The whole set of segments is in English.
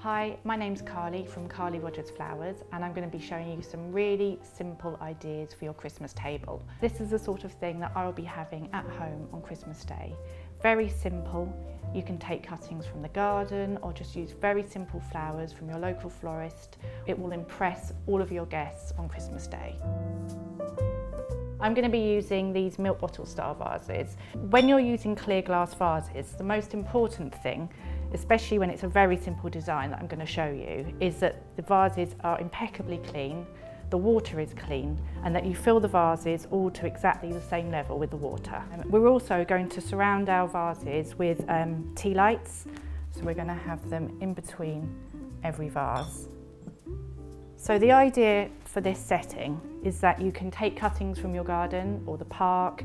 Hi, my name's Carly from Carly Rogers Flowers, and I'm going to be showing you some really simple ideas for your Christmas table. This is the sort of thing that I'll be having at home on Christmas Day. Very simple. You can take cuttings from the garden or just use very simple flowers from your local florist. It will impress all of your guests on Christmas Day. I'm going to be using these milk bottle style vases. When you're using clear glass vases, the most important thing, especially when it's a very simple design that I'm going to show you, is that the vases are impeccably clean, the water is clean, and that you fill the vases all to exactly the same level with the water. We're also going to surround our vases with tea lights, so we're going to have them in between every vase. So the idea for this setting is that you can take cuttings from your garden or the park,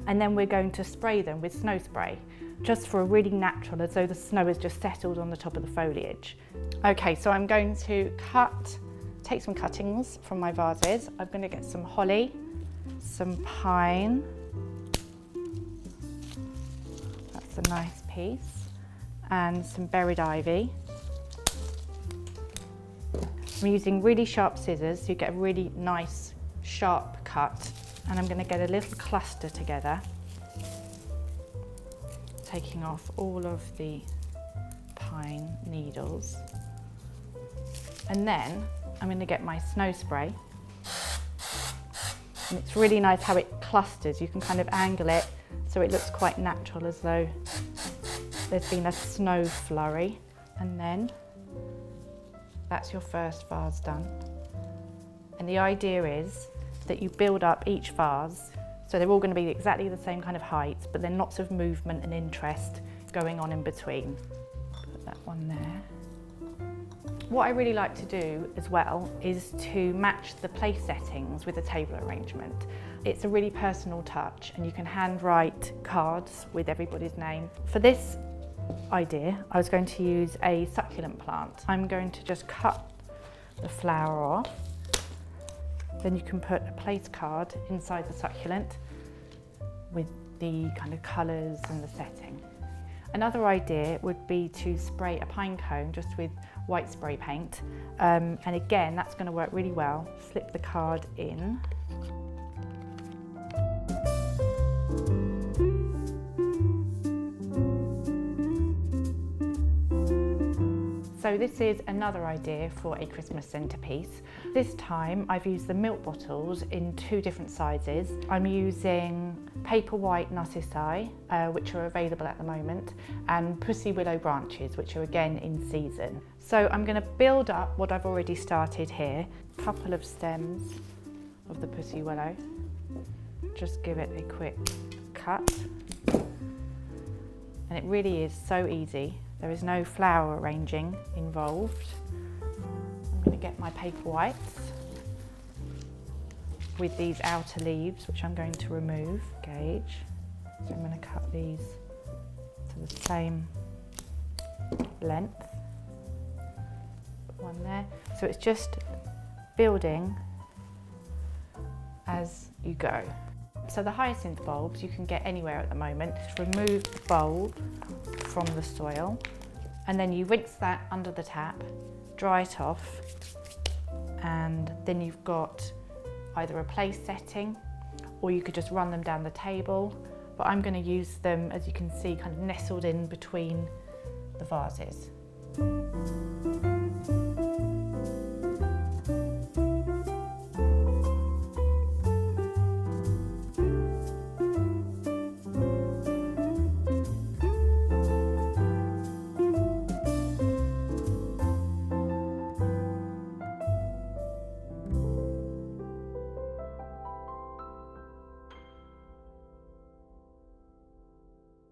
and then we're going to spray them with snow spray, just for a really natural, as though the snow has just settled on the top of the foliage. Okay, so I'm going to take some cuttings from my vases. I'm going to get some holly, some pine, that's a nice piece, and some buried ivy. I'm using really sharp scissors so you get a really nice sharp cut, and I'm going to get a little cluster together, taking off all of the pine needles, and then I'm going to get my snow spray, and it's really nice how it clusters. You can kind of angle it so it looks quite natural, as though there's been a snow flurry. And then that's your first vase done. And the idea is that you build up each vase, so they're all going to be exactly the same kind of height, but then lots of movement and interest going on in between. Put that one there. What I really like to do as well is to match the place settings with the table arrangement. It's a really personal touch, and you can handwrite cards with everybody's name. For this idea, I was going to use a succulent plant. I'm going to just cut the flower off. Then you can put a place card inside the succulent with the kind of colours and the setting. Another idea would be to spray a pine cone just with white spray paint. And again, that's going to work really well. Slip the card in. So this is another idea for a Christmas centerpiece. This time I've used the milk bottles in two different sizes. I'm using paper white narcissi, which are available at the moment, and pussy willow branches, which are again in season. So I'm going to build up what I've already started here. A couple of stems of the pussy willow. Just give it a quick cut. And it really is so easy. There is no flower arranging involved. I'm going to get my paper whites with these outer leaves, which I'm going to remove. Gauge. So I'm going to cut these to the same length. Put one there. So it's just building as you go. So the hyacinth bulbs you can get anywhere at the moment. Just remove the bulb from the soil, and then you rinse that under the tap, dry it off, and then you've got either a place setting, or you could just run them down the table, but I'm going to use them, as you can see, kind of nestled in between the vases.